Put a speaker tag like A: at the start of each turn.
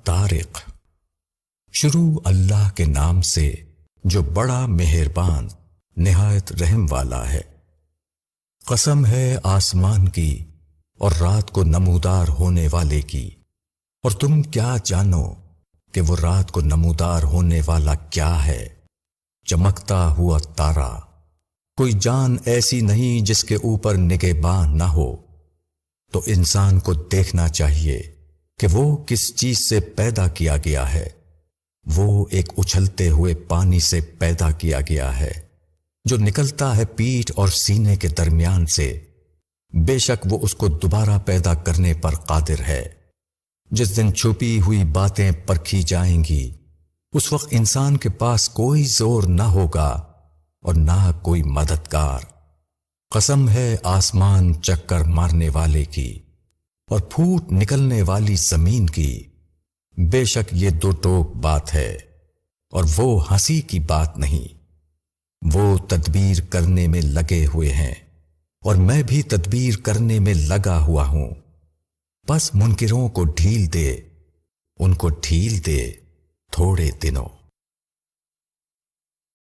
A: الطارق۔ شروع اللہ کے نام سے جو بڑا مہربان نہایت رحم والا ہے۔ قسم ہے آسمان کی اور رات کو نمودار ہونے والے کی، اور تم کیا جانو کہ وہ رات کو نمودار ہونے والا کیا ہے؟ چمکتا ہوا تارا۔ کوئی جان ایسی نہیں جس کے اوپر نگہباں نہ ہو، تو انسان کو دیکھنا چاہیے کہ وہ کس چیز سے پیدا کیا گیا ہے۔ وہ ایک اچھلتے ہوئے پانی سے پیدا کیا گیا ہے جو نکلتا ہے پیٹھ اور سینے کے درمیان سے۔ بے شک وہ اس کو دوبارہ پیدا کرنے پر قادر ہے۔ جس دن چھپی ہوئی باتیں پرکھی جائیں گی، اس وقت انسان کے پاس کوئی زور نہ ہوگا اور نہ کوئی مددگار۔ قسم ہے آسمان چکر مارنے والے کی اور پھوٹ نکلنے والی زمین کی، بے شک یہ دو ٹوک بات ہے اور وہ ہنسی کی بات نہیں۔ وہ تدبیر کرنے میں لگے ہوئے ہیں اور میں بھی تدبیر کرنے میں لگا ہوا ہوں۔ بس منکروں کو ڈھیل دے، ان کو ڈھیل دے تھوڑے دنوں۔